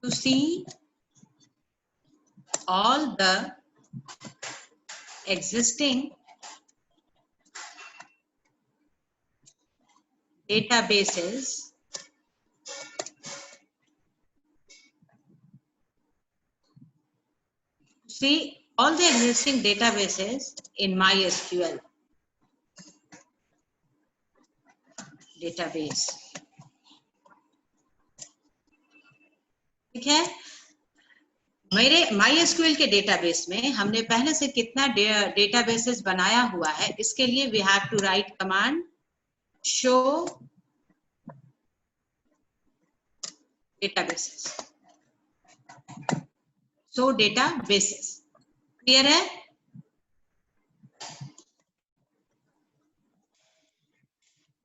to see all the existing databases in MySQL database. ठीक है, मेरे MySQL के डेटाबेस में हमने पहले से कितना डेटाबेसेस बनाया हुआ है, इसके लिए we have to write command show databases. Show databases. Clear है?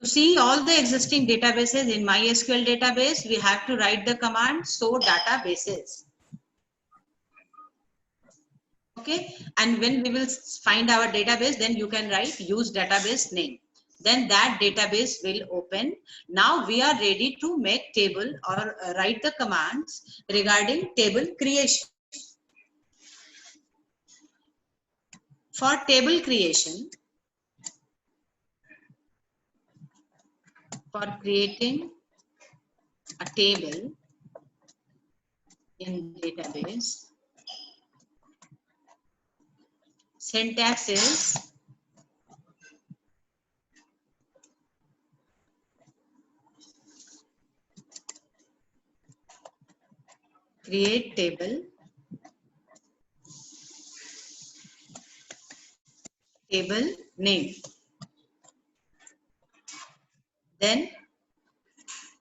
To see all the existing databases in MySQL database, we have to write the command show databases. Okay, and when we will find our database, then you can write use database name. Then that database will open. Now we are ready to make table or write the commands regarding table creation. For table creation, for creating a table in database, syntax is create table, table name, then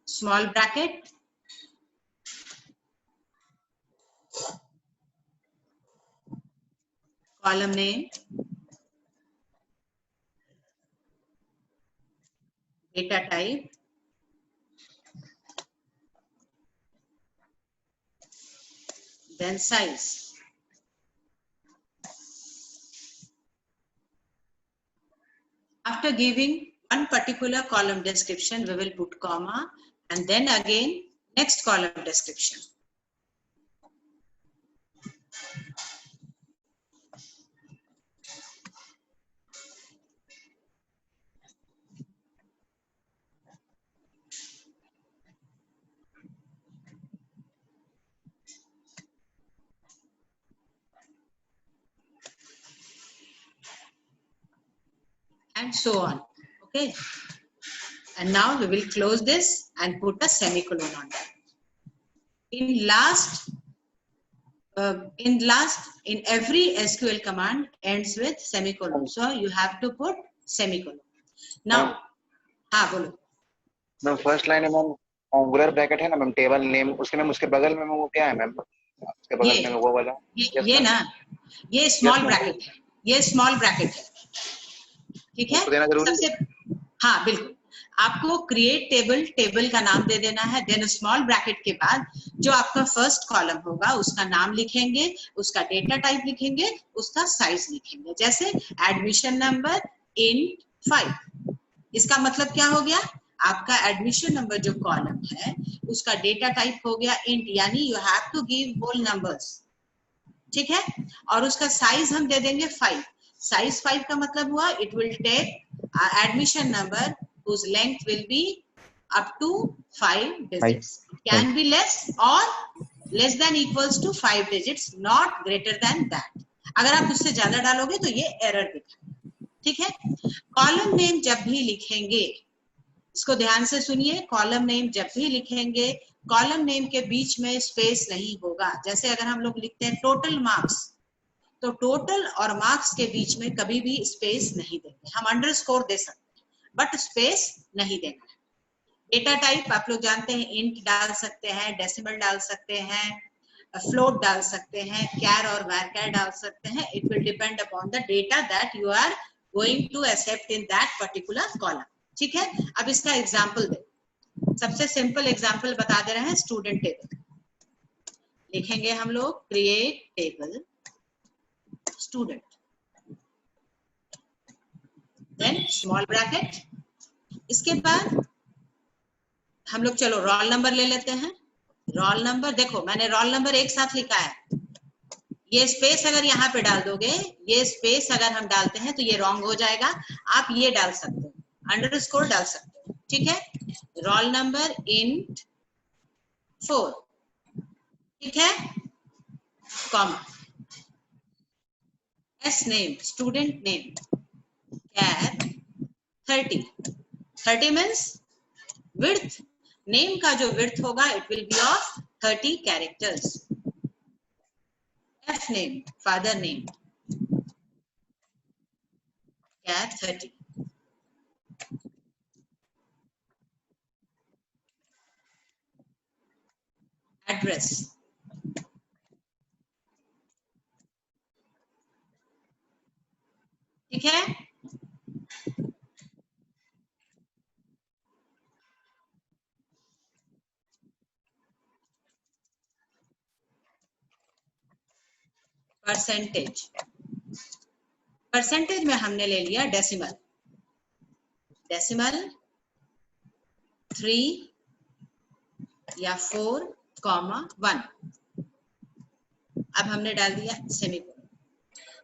small bracket, column name, data type, then size. After giving one particular column description, we will put comma and then again next column description. And so on. Okay. And now we will close this and put a semicolon on that. In every SQL command ends with semicolon. So you have to put semicolon. Now, हाँ बोलो. Ma'am first line है ma'am angular bracket है ना ma'am, table name, उसके ma'am उसके बगल में वो क्या है मैम, उसके बगल में वो वाला ये ना, ये स्मॉल ब्रैकेट है, ये स्मॉल ब्रैकेट है. ठीक है, सबसे हाँ बिल्कुल, आपको क्रिएट टेबल, टेबल का नाम दे देना है, देन स्मॉल ब्रैकेट के बाद जो आपका फर्स्ट कॉलम होगा उसका नाम लिखेंगे, उसका डेटा टाइप लिखेंगे, उसका साइज लिखेंगे. जैसे एडमिशन नंबर इन 5, इसका मतलब क्या हो गया, आपका एडमिशन नंबर जो कॉलम है उसका डेटा टाइप हो गया इंट, यानी you have to give whole numbers. ठीक है, और उसका साइज हम दे देंगे 5. साइज 5 का मतलब हुआ it will take admission number whose length will be up to 5 digits. It can be less or less than equals to 5 digits, not greater than that. अगर आप उससे ज्यादा डालोगे तो ये एरर दिखाएगा. ठीक है, कॉलम नेम जब भी लिखेंगे, इसको ध्यान से सुनिए, कॉलम नेम जब भी लिखेंगे, कॉलम नेम के बीच में स्पेस नहीं होगा. जैसे अगर हम लोग लिखते हैं टोटल मार्क्स, तो टोटल और मार्क्स के बीच में कभी भी स्पेस नहीं देंगे. हम अंडरस्कोर दे सकते हैं बट स्पेस नहीं देना. डेटा टाइप आप लोग जानते हैं, इंट डाल सकते हैं, डेसिमल डाल सकते हैं, फ्लोट डाल सकते हैं, कैर और वैरकैर डाल सकते हैं. It will depend upon the data that you are going to accept in that particular column. ठीक है, अब इसका एग्जाम्पल दे, सबसे सिंपल एग्जाम्पल बता दे रहे हैं. स्टूडेंट टेबल लिखेंगे हम लोग, create table student, then small bracket. इसके बाद हम लोग चलो रोल नंबर ले लेते हैं. रोल नंबर, देखो मैंने रोल नंबर एक साथ लिखा है, ये स्पेस अगर यहाँ पे डाल दोगे, ये स्पेस अगर हम डालते हैं तो ये रॉन्ग हो जाएगा। आप ये डाल सकते हो, अंडरस्कोर डाल सकते हो, ठीक है। रोल नंबर int 4, ठीक है, comma, S name, student name, char 30, 30 means width, name का जो विड्थ होगा it will be of 30 characters. F name, father name, char 30. Address, ठीक है। परसेंटेज, परसेंटेज में हमने ले लिया डेसिमल, डेसिमल 3 या 4,1। अब हमने डाल दिया सेमीकोलन।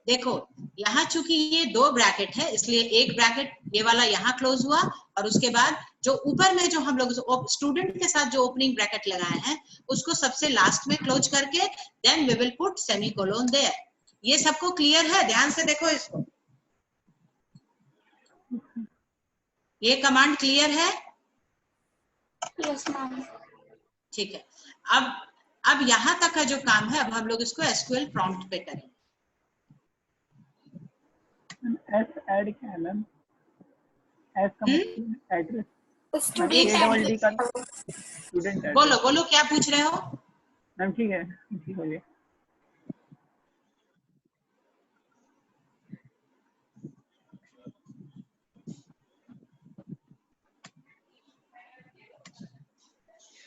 देखो यहाँ चूंकि ये 2 ब्रैकेट है, इसलिए एक ब्रैकेट ये वाला यहाँ क्लोज हुआ, और उसके बाद जो ऊपर में जो हम लोग स्टूडेंट के साथ जो ओपनिंग ब्रैकेट लगाए हैं उसको सबसे लास्ट में क्लोज करके then we will put semicolon there. ये सबको क्लियर है? ध्यान से देखो इसको, ये कमांड क्लियर है? Yes ma'am. ठीक है। अब यहाँ तक का जो काम है, अब हम लोग इसको एसक्यूएल प्रॉम्प्ट पे करें। एस ऐड क्या है मैम? एस का मतलब एड्रेस, स्टूडेंट बोलो बोलो क्या पूछ रहे हो? मैम ठीक है, ठीक हो गया।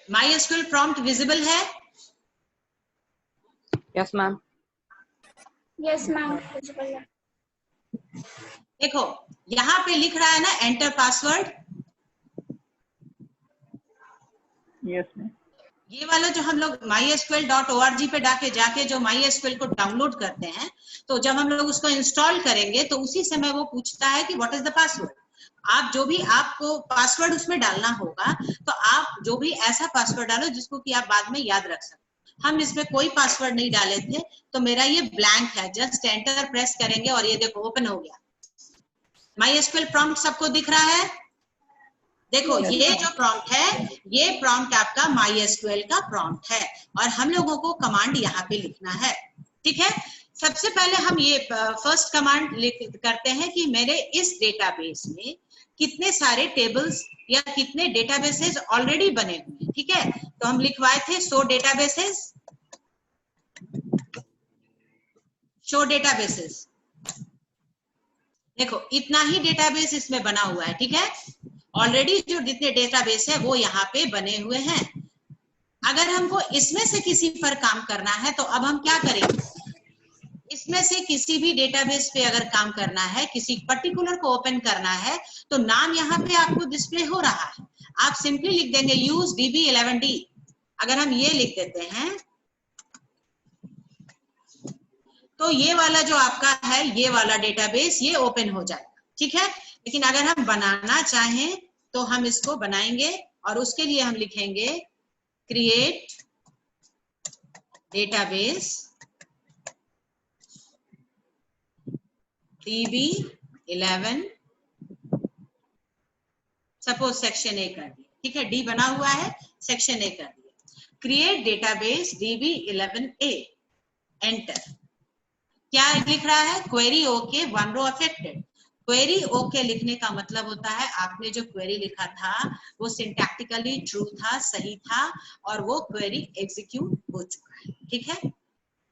MySQL prompt विजिबल है? Yes ma'am. Yes ma'am visible है। देखो यहाँ पे लिख रहा है ना एंटर पासवर्ड, यस मैम। ये वाला जो हम लोग mysql.org पे जाके जो MySQL को डाउनलोड करते हैं, तो जब हम लोग उसको इंस्टॉल करेंगे तो उसी समय वो पूछता है कि व्हाट इज द पासवर्ड। आप जो भी आपको पासवर्ड उसमें डालना होगा, तो आप जो भी ऐसा पासवर्ड डालो जिसको कि आप बाद में याद रख सकें। हम इसमें कोई पासवर्ड नहीं डाले थे, तो मेरा ये ब्लैंक है। जस्ट एंटर प्रेस करेंगे और ये देखो ओपन हो गया। MySQL प्रॉम्प्ट सबको दिख रहा है? देखो ये जो प्रॉम्प्ट है, ये प्रॉम्प्ट आपका MySQL का प्रॉम्प्ट है, और हम लोगों को कमांड यहाँ पे लिखना है, ठीक है। सबसे पहले हम ये फर्स्ट कमांड करते हैं कि मेरे इस डेटाबेस में कितने सारे टेबल्स या कितने डेटाबेसेस ऑलरेडी बने हुए हैं, ठीक है। तो हम लिखवाए थे शो डेटाबेसेस, शो डेटाबेसेस। देखो इतना ही डेटाबेस इसमें बना हुआ है, ठीक है। ऑलरेडी जो जितने डेटाबेस है वो यहाँ पे बने हुए हैं। अगर हमको इसमें से किसी पर काम करना है तो अब हम क्या करेंगे, इसमें से किसी भी डेटाबेस पे अगर काम करना है, किसी पर्टिकुलर को ओपन करना है, तो नाम यहाँ पे आपको डिस्प्ले हो रहा है। आप सिंपली लिख देंगे यूज DB11D। अगर हम ये लिख देते हैं तो ये वाला जो आपका है, ये वाला डेटाबेस ये ओपन हो जाएगा, ठीक है। लेकिन अगर हम बनाना चाहें तो हम इसको बनाएंगे, और उसके लिए हम लिखेंगे create database DB11, suppose section A कर दिया, ठीक है। डी बना हुआ है, सेक्शन ए कर दिया, क्रिएट डेटाबेस DB11A, एंटर। क्या लिख रहा है? Query okay, 1 row affected. Query okay लिखने का मतलब होता है आपने जो क्वेरी लिखा था वो सिंटैक्टिकली ट्रू था, सही था, और वो क्वेरी एग्जीक्यूट हो चुका है, ठीक है।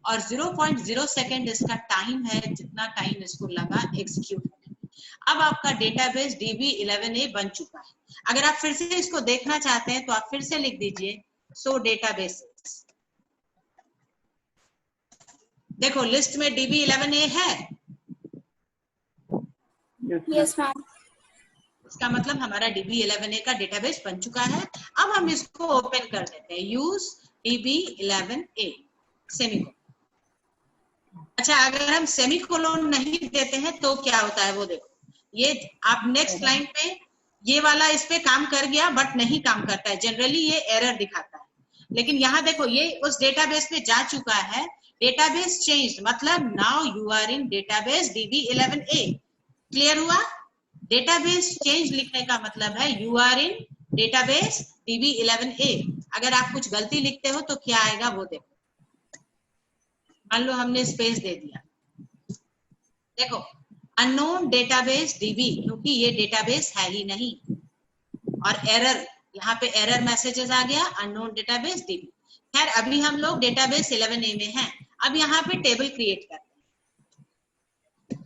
और 0.0 सेकेंड इसका टाइम है, जितना टाइम इसको लगा एग्जीक्यूट होने में। अब आपका डेटाबेस DB11A बन चुका है। अगर आप फिर से इसको देखना चाहते हैं तो आप फिर से लिख दीजिए सो डेटाबेसेस। देखो लिस्ट में DB11A है। Yes ma'am. इसका मतलब हमारा DB11A का डेटाबेस बन चुका है। अब हम इसको ओपन कर देते हैं, यूज DB11A सेमीकोलन। अच्छा, अगर हम सेमीकोलन नहीं देते हैं तो क्या होता है वो देखो। ये आप नेक्स्ट लाइन पे ये वाला इस पे काम कर गया बट नहीं काम करता है, जनरली ये एरर दिखाता है। लेकिन यहाँ देखो ये उस डेटाबेस पे जा चुका है, डेटाबेस चेंज मतलब now you are in database DB11A। Clear हुआ? डेटाबेस चेंज लिखने का मतलब है you are in database DB11A। अगर आप कुछ गलती लिखते हो तो क्या आएगा वो देखो। मान लो हमने स्पेस दे दिया, देखो अननोन डेटाबेस DB, क्योंकि ये डेटाबेस है ही नहीं, और एरर, यहाँ पे एरर मैसेजेस आ गया अननोन डेटाबेस DB। खैर अभी हम लोग डेटाबेस 11A में हैं। अब यहाँ पे टेबल क्रिएट करते हैं।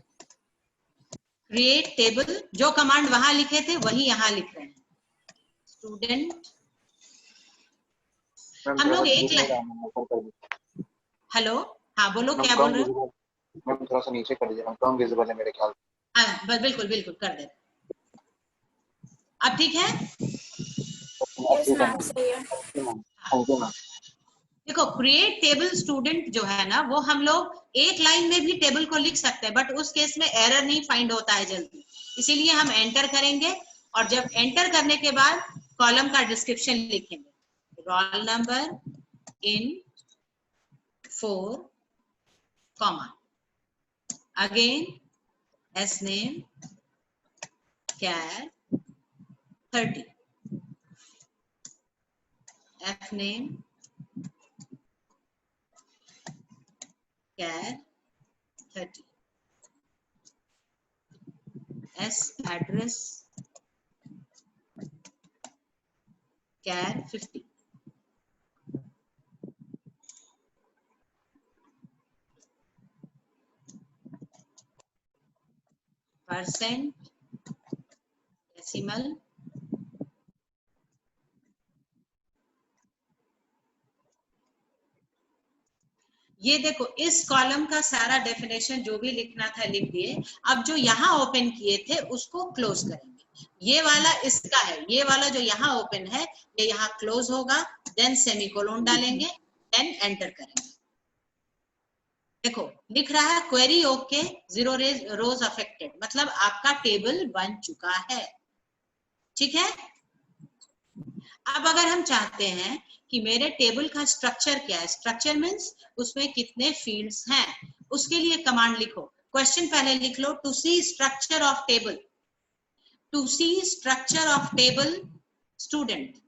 क्रिएट टेबल, जो कमांड वहां लिखे थे वही यहाँ लिख रहे हैं। स्टूडेंट, हम लोग एक लाइन, हेलो हाँ बोलो, क्या बोल रहे हो? मैम थोड़ा सा नीचे कर दीजिए, कम विजिबल है मेरे ख्याल से। हाँ बिल्कुल बिल्कुल कर दे। अब ठीक है? यस मैम, सही है। Thank you ma'am. देखो क्रिएट टेबल स्टूडेंट जो है ना, वो हम लोग एक लाइन में भी टेबल को लिख सकते हैं, बट उस केस में एरर नहीं फाइंड होता है जल्दी, इसीलिए हम एंटर करेंगे। और जब एंटर करने के बाद कॉलम का डिस्क्रिप्शन लिखेंगे, roll number int 4, comma, again S name char 30, F name char 30, S address char 50। Percent decimal ये देखो इस कॉलम का सारा डेफिनेशन जो भी लिखना था लिख दिए। अब जो यहाँ ओपन किए थे उसको क्लोज करेंगे। ये वाला इसका है, ये वाला जो यहाँ ओपन है ये यहाँ क्लोज होगा, देन सेमीकोलन डालेंगे, देन एंटर करेंगे। देखो लिख रहा है क्वेरी ओके 0 रोज अफेक्टेड, मतलब आपका टेबल बन चुका है। ठीक है? अब अगर हम चाहते हैं कि मेरे टेबल का स्ट्रक्चर क्या है, स्ट्रक्चर मीन्स उसमें कितने फील्ड्स हैं, उसके लिए कमांड लिखो। क्वेश्चन पहले लिख लो, to see structure of table, to see structure of table student.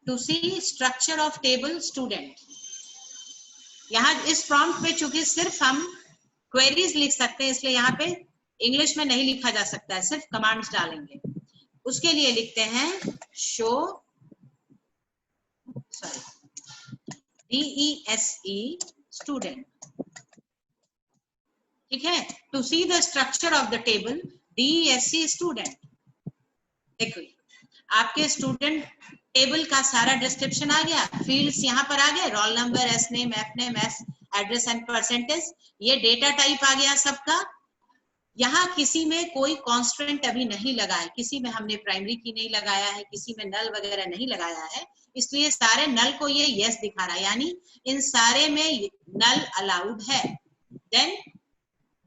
To see structure of table student. यहाँ इस प्रॉम्प्ट पे चूंकि सिर्फ हम क्वेरीज लिख सकते हैं, इसलिए यहाँ पे इंग्लिश में नहीं लिखा जा सकता है, सिर्फ कमांड्स डालेंगे। उसके लिए लिखते हैं शो, सॉरी DESE स्टूडेंट। ठीक है? To see the structure of the table DESE student. देखो आपके स्टूडेंट टेबल का सारा डिस्क्रिप्शन आ गया, फील्ड्स यहाँ पर आ गए, roll number, S name, F name, S address and percentage, ये डेटा टाइप आ गया सबका। यहाँ किसी में कोई कॉन्स्टेंट अभी नहीं लगा है, किसी में हमने प्राइमरी की नहीं लगाया है, किसी में नल वगैरह नहीं लगाया है, इसलिए सारे नल को ये यस दिखा रहा है, यानी इन सारे में नल अलाउड है। देन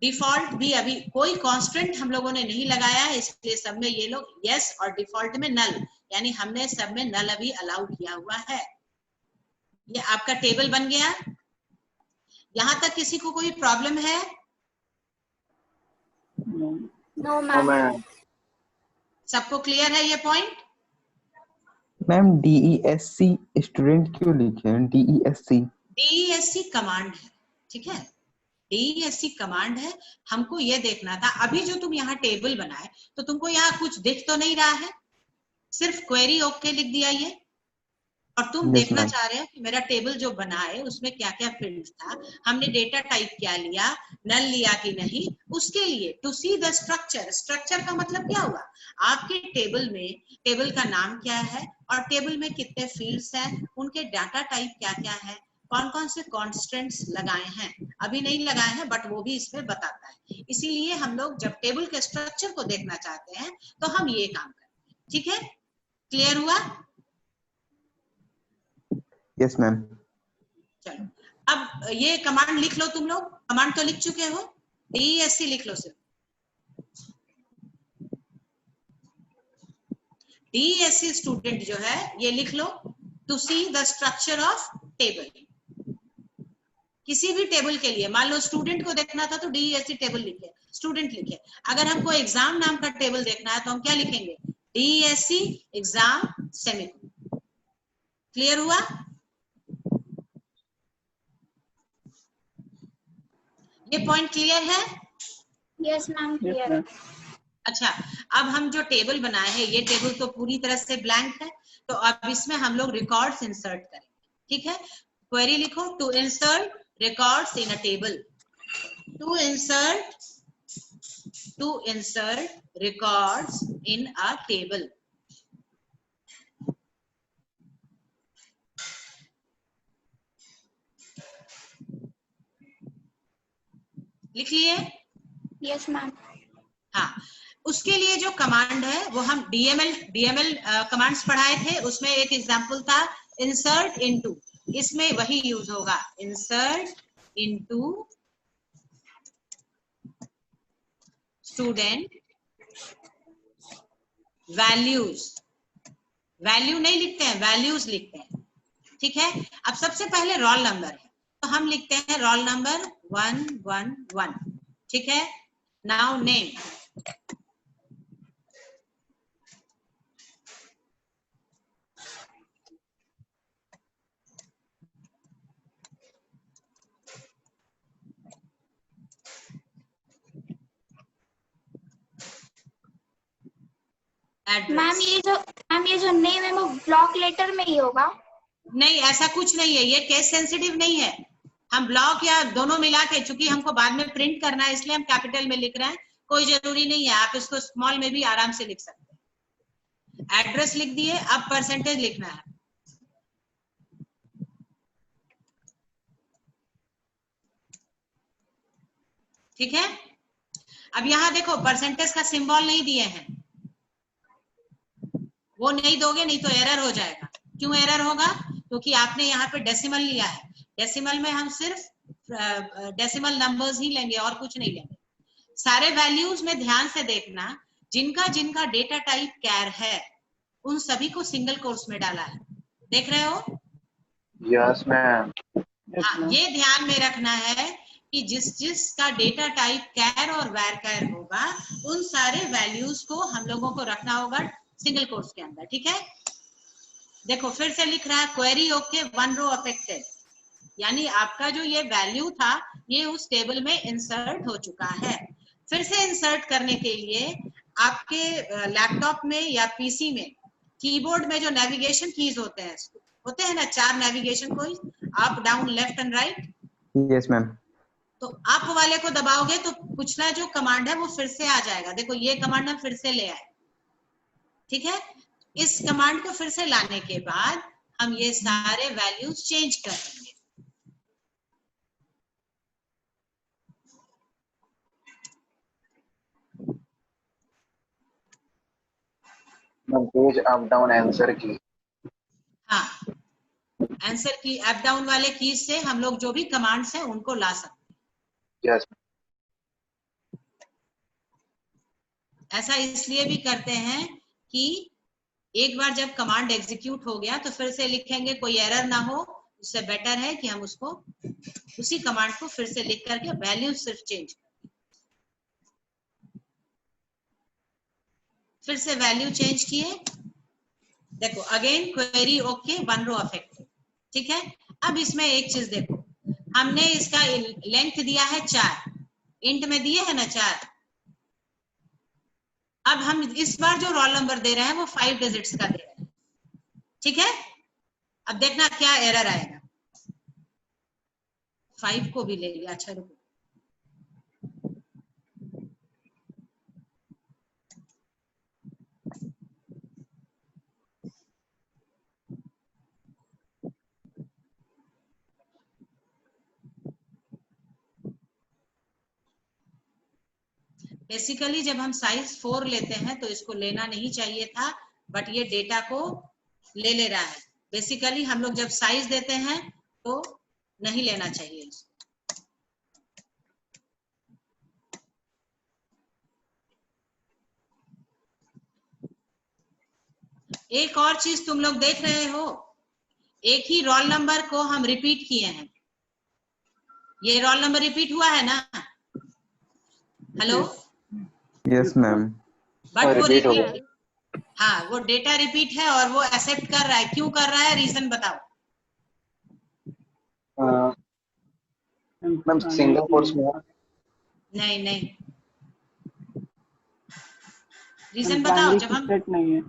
डिफॉल्ट भी अभी कोई कांस्टेंट हम लोगों ने नहीं लगाया है, इसलिए सब में ये लोग यस, और डिफॉल्ट में नल, यानी हमने सब में नल अभी अलाउ किया हुआ है। ये आपका टेबल बन गया। यहाँ तक किसी को कोई प्रॉब्लम है? No ma'am. सबको क्लियर है ये पॉइंट? मैम DESC स्टूडेंट क्यों लिखे हैं? DESC कमांड है, ठीक है? DESC कमांड है, हमको ये देखना था अभी जो तुम यहाँ टेबल बनाए तो तुमको यहाँ कुछ दिख तो नहीं रहा है, सिर्फ क्वेरी ओके लिख दिया ये, और तुम देखना चाह रहे हो कि मेरा टेबल जो बना है उसमें क्या क्या फील्ड था, हमने डेटा टाइप क्या लिया, नल लिया कि नहीं, उसके लिए to see the structure. Structure का मतलब क्या हुआ, आपके टेबल में टेबल का नाम क्या है और टेबल में कितने फील्ड्स हैं, उनके डाटा टाइप क्या क्या है, कौन कौन से कॉन्स्टेंट्स लगाए हैं, अभी नहीं लगाए हैं बट वो भी इसमें बताता है। इसीलिए हम लोग जब टेबल के स्ट्रक्चर को देखना चाहते हैं तो हम ये काम करते हैं। ठीक है? क्लियर हुआ? Yes ma'am. चलो अब ये कमांड लिख लो तुम लोग, कमांड तो लिख चुके हो, DESC लिख लो सिर्फ। DESC स्टूडेंट जो है ये लिख लो, to see the structure of table. किसी भी टेबल के लिए, मान लो स्टूडेंट को देखना था तो DESC टेबल लिखे, स्टूडेंट लिखे। अगर हमको एग्जाम नाम का टेबल देखना है तो हम क्या लिखेंगे? DESC exam semicolon. क्लियर हुआ? ये पॉइंट क्लियर है? यस मैम, क्लियर है। अच्छा, अब हम जो टेबल बनाए हैं ये टेबल तो पूरी तरह से ब्लैंक है, तो अब इसमें हम लोग रिकॉर्ड्स इंसर्ट करेंगे। ठीक है, क्वेरी लिखो, to insert records in a table. To insert records in a table. लिख लिए? Yes ma'am. हाँ, उसके लिए जो कमांड है वो हम डीएमएल कमांड्स पढ़ाए थे, उसमें एक एग्जांपल था इंसर्ट इनटू, इसमें वही यूज होगा, insert into student values. Value नहीं लिखते हैं, वैल्यूज लिखते हैं। ठीक है, अब सबसे पहले रोल नंबर है तो हम लिखते हैं रोल नंबर 111। ठीक है, नाउ नेम। मैम ये जो नेम है वो ब्लॉक लेटर में ही होगा? नहीं, ऐसा कुछ नहीं है, ये केस सेंसिटिव नहीं है। हम ब्लॉक या दोनों मिला के, चूंकि हमको बाद में प्रिंट करना है इसलिए हम कैपिटल में लिख रहे हैं, कोई जरूरी नहीं है, आप इसको स्मॉल में भी आराम से लिख सकते हैं। एड्रेस लिख दिए, अब परसेंटेज लिखना है। ठीक है, अब यहाँ देखो परसेंटेज का सिंबल नहीं दिए हैं, वो नहीं दोगे नहीं तो एरर हो जाएगा। क्यों एरर होगा? क्योंकि आपने यहाँ पे डेसिमल लिया है, डेसिमल में हम सिर्फ डेसिमल नंबर्स ही लेंगे और कुछ नहीं लेंगे। सारे वैल्यूज में ध्यान से देखना, जिनका जिनका डेटा टाइप कैर है उन सभी को सिंगल कोर्स में डाला है, देख रहे हो? Yes ma'am. हाँ, ये ध्यान में रखना है कि जिस का डेटा टाइप कैर और वैर कैर होगा उन सारे वैल्यूज को हम लोगों को रखना होगा सिंगल कोर्स के अंदर। ठीक है, देखो फिर से लिख रहा है क्वेरी ओके 1 रो अफेक्टेड, यानी आपका जो ये वैल्यू था ये उस टेबल में इंसर्ट हो चुका है। फिर से इंसर्ट करने के लिए आपके लैपटॉप में या पीसी में कीबोर्ड में जो नेविगेशन कीज होते हैं ना, 4 navigation keys, up down left and right. Yes ma'am. तो अप वाले को दबाओगे तो पिछला जो कमांड है वो फिर से आ जाएगा। देखो ये कमांड हम फिर से ले आए। ठीक है, इस कमांड को फिर से लाने के बाद हम ये सारे वैल्यूज चेंज कर देंगे। पेज अप डाउन आंसर की। हाँ, आंसर की अप डाउन वाले कीज से हम लोग जो भी कमांड्स हैं उनको ला सकते हैं। यस। ऐसा इसलिए भी करते हैं कि एक बार जब कमांड एग्जीक्यूट हो गया तो फिर से लिखेंगे, कोई एरर ना हो, उससे बेटर है कि हम उसको उसी कमांड को फिर से लिख करके वैल्यू सिर्फ चेंज करें। फिर से वैल्यू चेंज किए, देखो again query okay 1 row affected. ठीक है, अब इसमें एक चीज देखो, हमने इसका लेंथ दिया है 4, इंट में दिए है ना 4। अब हम इस बार जो रोल नंबर दे रहे हैं वो 5 डिजिट्स का दे रहे हैं। ठीक है, अब देखना क्या एरर आएगा। 5 को भी ले लिया, अच्छा रुको, बेसिकली जब हम साइज 4 लेते हैं तो इसको लेना नहीं चाहिए था, बट ये डेटा को ले रहा है। बेसिकली हम लोग जब साइज देते हैं तो नहीं लेना चाहिए। एक और चीज तुम लोग देख रहे हो, एक ही रोल नंबर को हम रिपीट किए हैं। ये रोल नंबर रिपीट हुआ है ना? हेलो? Yes, ma'am. बट वो रिपीट हो गया। रिपीट, हाँ वो डेटा रिपीट है और वो एक्सेप्ट कर रहा है। क्यों कर रहा है, रीजन बताओ। मैम सिंगल कोर्स में नहीं नहीं, रीजन बताओ। जब हम नहीं है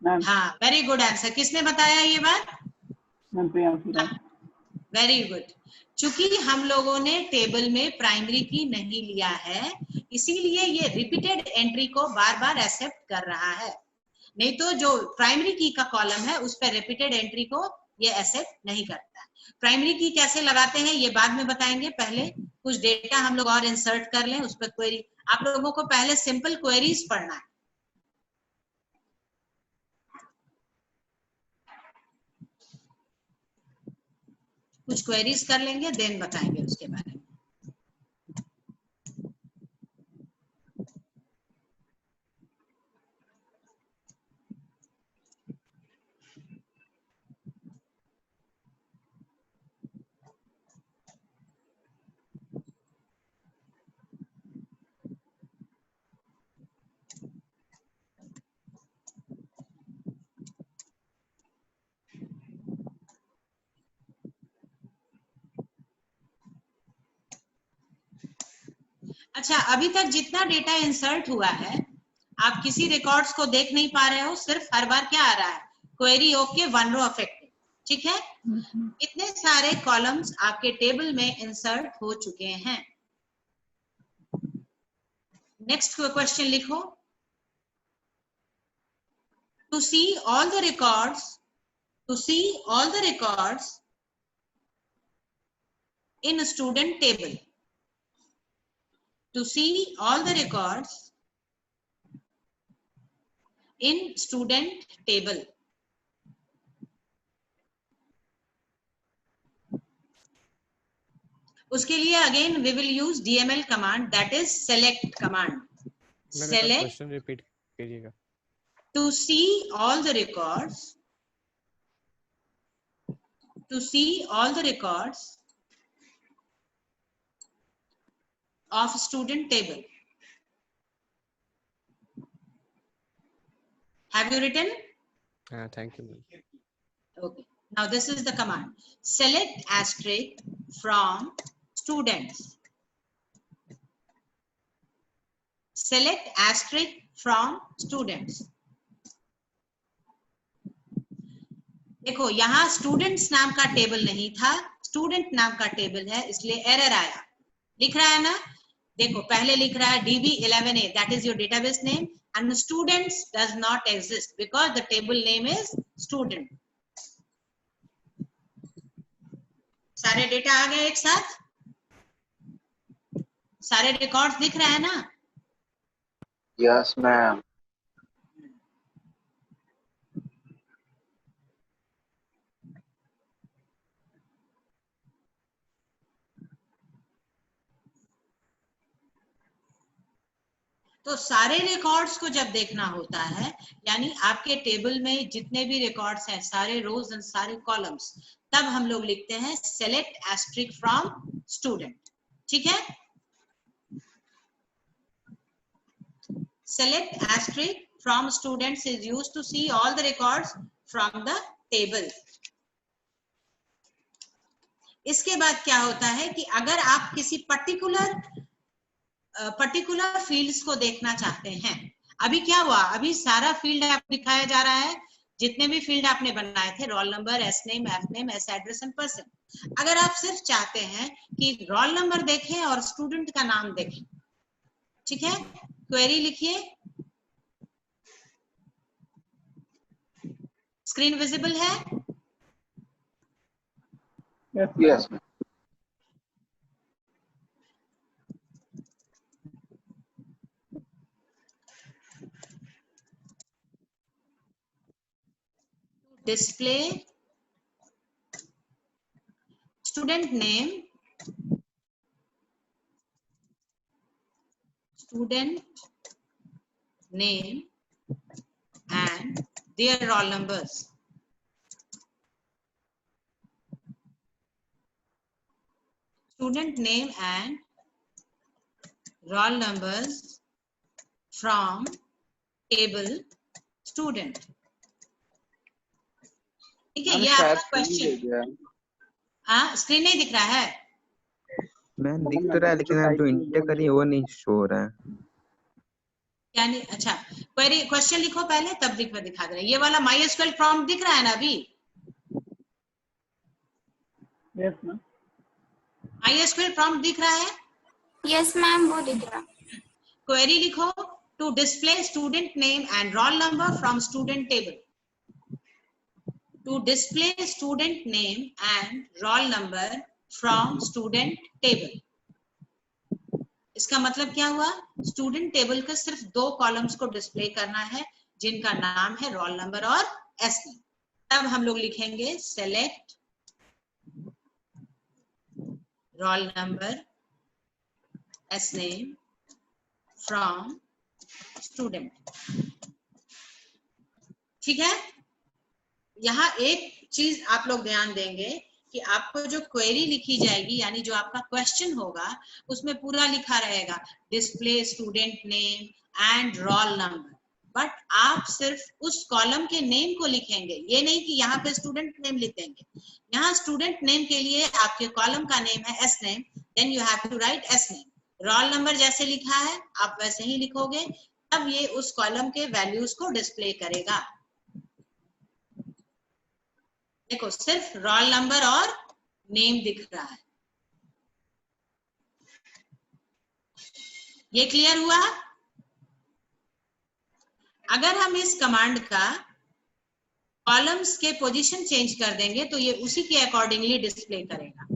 मैम। हाँ, वेरी गुड आंसर। किसने बताया ये बात? Ma'am Priyanshu Raj. Very good. चूंकि हम लोगों ने टेबल में प्राइमरी की नहीं लिया है, इसीलिए ये रिपीटेड एंट्री को बार बार एक्सेप्ट कर रहा है। नहीं तो जो प्राइमरी की का कॉलम है उस पर रिपीटेड एंट्री को ये एक्सेप्ट नहीं करता है। प्राइमरी की कैसे लगाते हैं ये बाद में बताएंगे, पहले कुछ डेटा हम लोग और इंसर्ट कर लें, उस पर क्वेरी। आप लोगों को पहले सिंपल क्वेरीज पढ़ना है। कुछ क्वेरीज कर लेंगे, देन बताएंगे उसके बारे में। अच्छा, अभी तक जितना डेटा इंसर्ट हुआ है, आप किसी रिकॉर्ड्स को देख नहीं पा रहे हो, सिर्फ हर बार क्या आ रहा है, query okay, one row affected. ठीक है? इतने सारे कॉलम्स आपके टेबल में इंसर्ट हो चुके हैं। नेक्स्ट क्वेश्चन लिखो। To see all the records in a student table, to see all the records in student table, उसके लिए again we will use DML command, that is select command. Select, question repeat कीजिएगा। to see all the records of student table. Have you written? Thank you, ma'am. Okay. Now this is the command. Select asterisk from students. Select asterisk from students. देखो यहाँ students नाम का table नहीं था, student नाम का table है, इसलिए एरर आया। लिख रहा है ना? देखो पहले लिख रहा है DB11A, that is your database name, and students does not exist because the table name is student. सारे डेटा आ गए एक साथ, सारे रिकॉर्ड्स दिख रहे हैं ना? Yes ma'am. तो सारे रिकॉर्ड्स को जब देखना होता है, यानी आपके टेबल में जितने भी रिकॉर्ड्स हैं, सारे रोज एंड सारे कॉलम्स, तब हम लोग लिखते हैं सेलेक्ट एस्ट्रिक फ्रॉम स्टूडेंट। ठीक है? Select asterisk from students is used to see all the records from the table. इसके बाद क्या होता है कि अगर आप किसी पर्टिकुलर फील्ड्स को देखना चाहते हैं, अभी क्या हुआ, अभी सारा फील्ड आपको दिखाया जा रहा है, जितने भी फील्ड आपने बनाए थे, roll number, S name, F name, S address and person. अगर आप सिर्फ चाहते हैं कि रोल नंबर देखें और स्टूडेंट का नाम देखें, ठीक है, क्वेरी लिखिए। स्क्रीन विजिबल है? Yes ma'am. display student name and their roll numbers. Student name and roll numbers from table student. ठीक है, ये आपका क्वेश्चन। हाँ, स्क्रीन नहीं दिख रहा है? मैम दिख तो रहा है लेकिन आप जो इंटर करिए वो नहीं शो हो रहा है। क्या नहीं? अच्छा, क्वेरी क्वेश्चन लिखो पहले, तब दिखा दे रहा है। ये वाला MySQL प्रॉम्प्ट दिख रहा है ना अभी? Yes ma'am. MySQL प्रॉम्प्ट दिख रहा है? यस मैम, वो दिख रहा। क्वेरी लिखो, to display student name and roll number from student table. To display student name and roll number from student table. इसका मतलब क्या हुआ? स्टूडेंट टेबल के सिर्फ 2 कॉलम्स को डिस्प्ले करना है, जिनका नाम है रोल नंबर और एस नेम। तब हम लोग लिखेंगे select roll number S name from student. ठीक है? यहाँ एक चीज आप लोग ध्यान देंगे कि आपको जो क्वेरी लिखी जाएगी, यानी जो आपका क्वेश्चन होगा, उसमें पूरा लिखा रहेगा display student name and roll number, but आप सिर्फ उस कॉलम के नेम को लिखेंगे। ये नहीं कि यहाँ पे स्टूडेंट नेम लिख देंगे। यहाँ स्टूडेंट नेम के लिए आपके कॉलम का नेम है S name, then you have to write S name. Roll number जैसे लिखा है आप वैसे ही लिखोगे, तब ये उस कॉलम के वैल्यूज को डिस्प्ले करेगा। देखो, सिर्फ रोल नंबर और नेम दिख रहा है। ये क्लियर हुआ? अगर हम इस कमांड का कॉलम्स के पोजीशन चेंज कर देंगे तो ये उसी के अकॉर्डिंगली डिस्प्ले करेगा।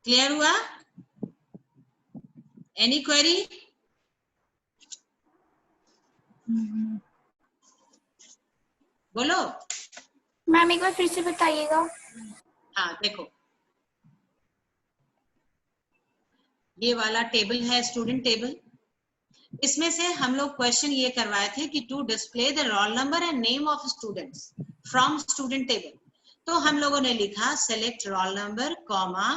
क्लियर हुआ? Any query? बोलो। मैम एक बार फिर से बताइएगा। हाँ, देखो, ये वाला टेबल है स्टूडेंट टेबल। इसमें से हम लोग क्वेश्चन ये करवाए थे कि to display the roll number and name of students from student table. तो हम लोगों ने लिखा select roll number comma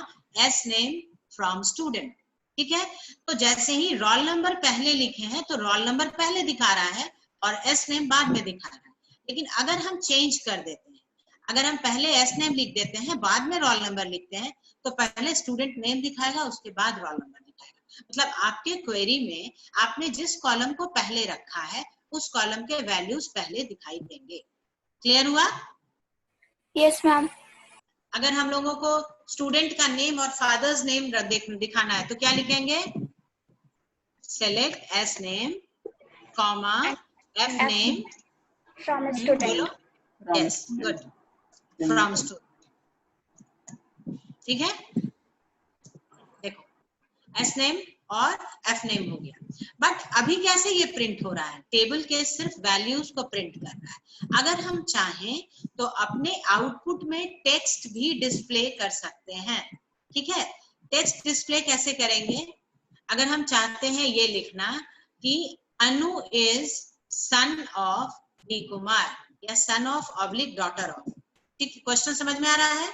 S name from student. ठीक है? तो जैसे ही रोल नंबर पहले लिखे हैं तो रोल नंबर पहले दिखा रहा है और एस नेम बाद में दिखा रहा है। लेकिन अगर हम चेंज कर देते हैं, अगर हम पहले एस नेम लिख देते हैं, बाद में रोल नंबर लिखते हैं, तो पहले स्टूडेंट नेम दिखाएगा, उसके बाद रोल नंबर दिखाएगा। मतलब आपके क्वेरी में आपने जिस कॉलम को पहले रखा है, उस कॉलम के वैल्यूज पहले दिखाई देंगे। क्लियर हुआ? Yes ma'am. अगर हम लोगों को स्टूडेंट का नेम और फादर्स नेम दिखाना है तो क्या लिखेंगे? Select S name comma F name from बोलो। Student. Yes, good, from student. ठीक है? देखो, एस नेम और एफ नेम हो गया। बट अभी कैसे ये प्रिंट हो रहा है? टेबल के सिर्फ वैल्यूज को प्रिंट कर रहा है। अगर हम चाहें तो अपने आउटपुट में टेक्स्ट भी डिस्प्ले कर सकते हैं। ठीक है? टेक्स्ट डिस्प्ले कैसे करेंगे? अगर हम चाहते हैं ये लिखना कि Anu is son of D Kumar या son of oblique daughter of. ठीक, क्वेश्चन समझ में आ रहा है?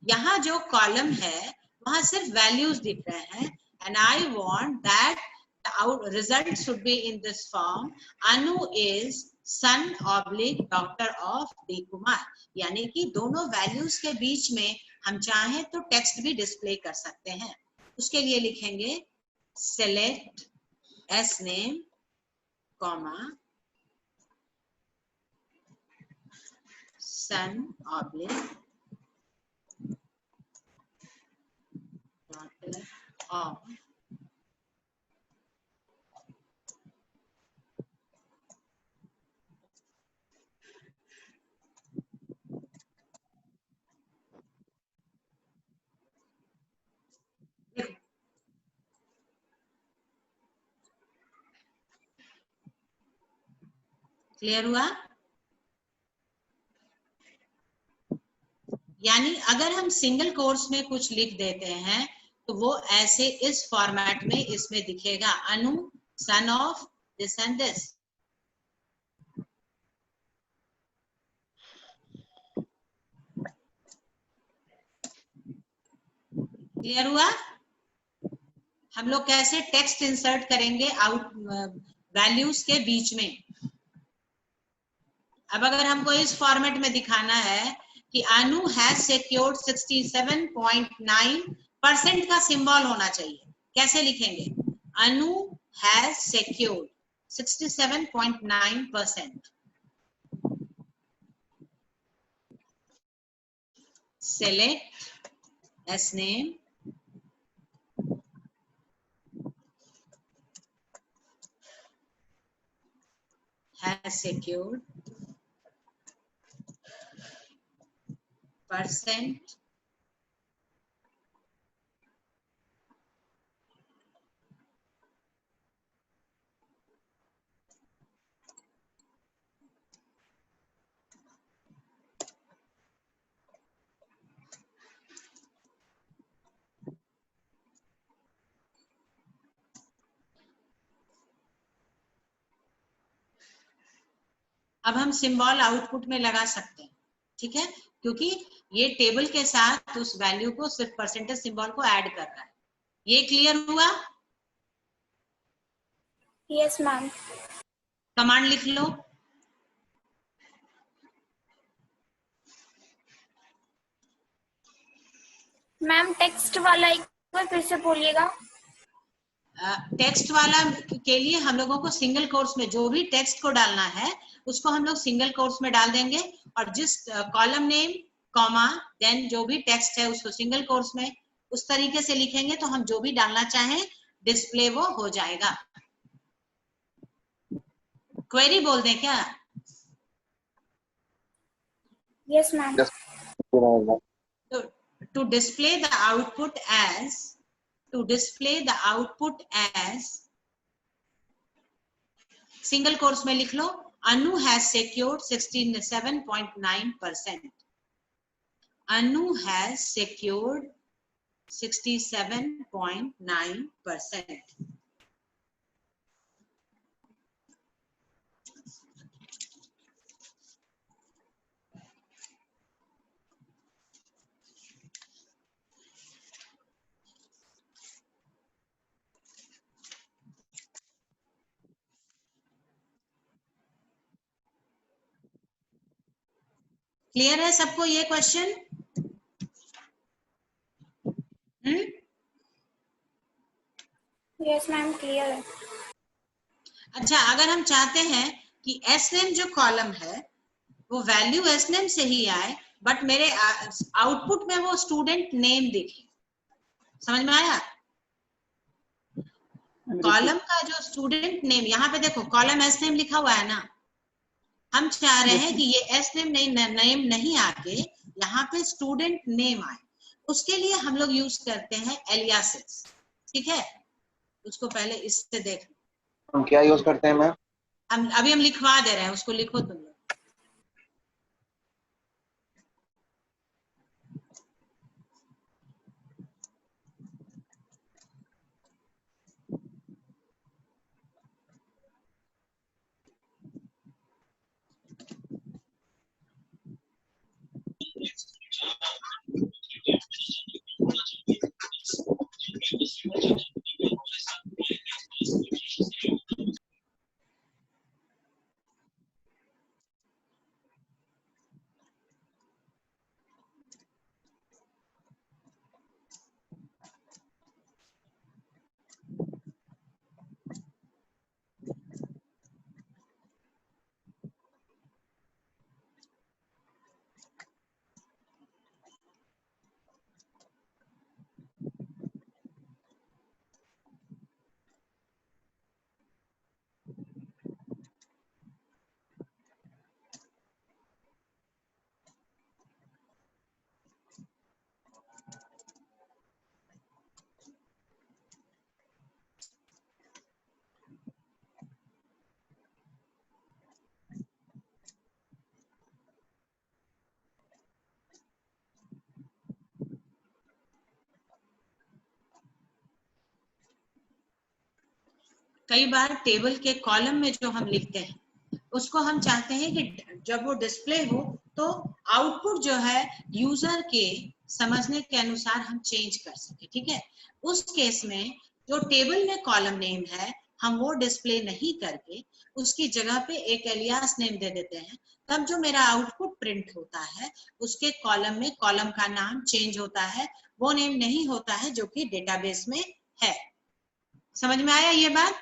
यहाँ जो कॉलम है वहां सिर्फ वैल्यूज दिख रहे हैं, and I want that the result should be in this form. Anu is son oblique daughter of D Kumar. यानी कि दोनों वैल्यूज के बीच में हम चाहें तो टेक्स्ट भी डिस्प्ले कर सकते हैं। उसके लिए लिखेंगे select s name comma son oblique daughter of clear हुआ? यानी अगर हम सिंगल कोर्स में कुछ लिख देते हैं तो वो ऐसे इस फॉर्मेट में इसमें दिखेगा, Anu son of this and this. Clear हुआ? हम लोग कैसे टेक्स्ट इंसर्ट करेंगे आउट वैल्यूज के बीच में। अब अगर हमको इस फॉर्मेट में दिखाना है कि अनु हैज सिक्योर्ड 67.9% का सिंबल होना चाहिए, कैसे लिखेंगे? Anu has secured 67.9%। Select S name, has secured percent अब हम सिंबल आउटपुट में लगा सकते हैं, ठीक है, क्योंकि ये टेबल के साथ उस वैल्यू को सिर्फ परसेंटेज सिंबल को ऐड कर रहा है। ये क्लियर हुआ? Yes ma'am. कमांड लिख लो। मैम टेक्स्ट वाला एक बार फिर से बोलिएगा। टेक्स्ट वाला के लिए हम लोगों को सिंगल कोर्स में जो भी टेक्स्ट को डालना है उसको हम लोग सिंगल कोर्स में डाल देंगे, और जिस कॉलम नेम कॉमा देन जो भी टेक्स्ट है उसको सिंगल कोर्स में उस तरीके से लिखेंगे तो हम जो भी डालना चाहें डिस्प्ले वो हो जाएगा। क्वेरी बोल दें क्या? Yes ma'am. To display the output as single quotes में लिख लो, Anu has secured 67.9%। Anu has secured 67.9%। Clear है सबको ये क्वेश्चन? यस मैम क्लियर है। अच्छा, अगर हम चाहते हैं कि एसनेम जो कॉलम है वो वैल्यू एसनेम से ही आए बट मेरे आउटपुट में वो स्टूडेंट नेम दिखे, समझ में आया? कॉलम का जो स्टूडेंट नेम, यहाँ पे देखो कॉलम एसनेम लिखा हुआ है ना, हम चाह रहे हैं कि ये एसनेम नेम नहीं आके यहाँ पे स्टूडेंट नेम आए, उसके लिए हम लोग यूज करते हैं एलियासेस, ठीक है? उसको पहले इससे देख, हम क्या यूज करते हैं मैम? हम लिखवा दे रहे हैं, उसको लिखो तुम लोग। कई बार टेबल के कॉलम में जो हम लिखते हैं उसको हम चाहते हैं कि जब वो डिस्प्ले हो तो आउटपुट जो है यूजर के समझने के अनुसार हम चेंज कर सके, ठीक है। उस केस में जो टेबल में कॉलम नेम है हम वो डिस्प्ले नहीं करके उसकी जगह पे एक एलियास नेम दे देते हैं, तब जो मेरा आउटपुट प्रिंट होता है उसके कॉलम में कॉलम का नाम चेंज होता है, वो नेम नहीं होता है जो कि डेटाबेस में है। समझ में आया ये बात?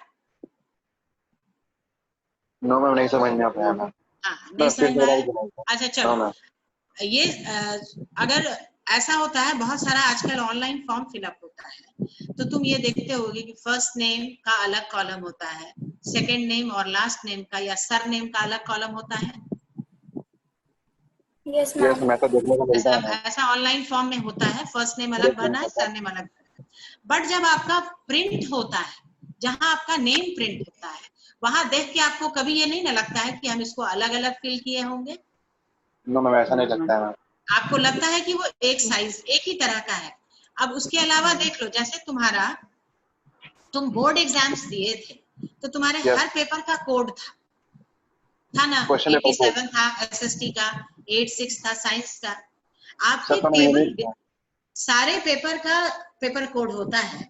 नो मैम, नहीं समझ में आ पाया मैम। हाँ, नहीं समझ में आया। अच्छा चलो, ये अगर ऐसा होता है, बहुत सारा आजकल ऑनलाइन फॉर्म फिलअप होता है, तो तुम ये देखते होगे कि फर्स्ट नेम का अलग कॉलम होता है, सेकंड नेम और लास्ट नेम का या सर नेम का अलग कॉलम होता है। Yes ma'am. ऐसा ऑनलाइन फॉर्म में होता है, फर्स्ट नेम अलग भरना है, सर नेम अलग भरना है। बट जब आपका प्रिंट होता है, जहां आपका नेम प्रिंट होता है, वहां देख के आपको कभी ये नहीं ना लगता है कि हम इसको अलग अलग फिल किए होंगे? नो मैम, ऐसा नहीं लगता है मैम। आपको लगता है कि वो एक साइज एक ही तरह का है। अब उसके अलावा देख लो, जैसे तुम बोर्ड एग्जाम्स दिए थे तो तुम्हारे हर पेपर का कोड था ना, 87 था एसएसटी का, 86 था साइंस का। आपके टेबल सारे पेपर का पेपर कोड होता है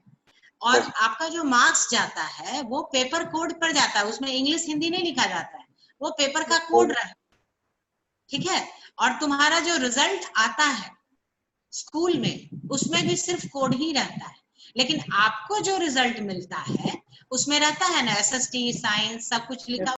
और आपका जो मार्क्स जाता है वो पेपर कोड पर जाता है, उसमें इंग्लिश हिंदी नहीं लिखा जाता है, वो पेपर का कोड रहता है, ठीक है। और तुम्हारा जो रिजल्ट आता है स्कूल में उसमें भी सिर्फ कोड ही रहता है, लेकिन आपको जो रिजल्ट मिलता है उसमें रहता है ना एसएसटी साइंस सब कुछ लिखा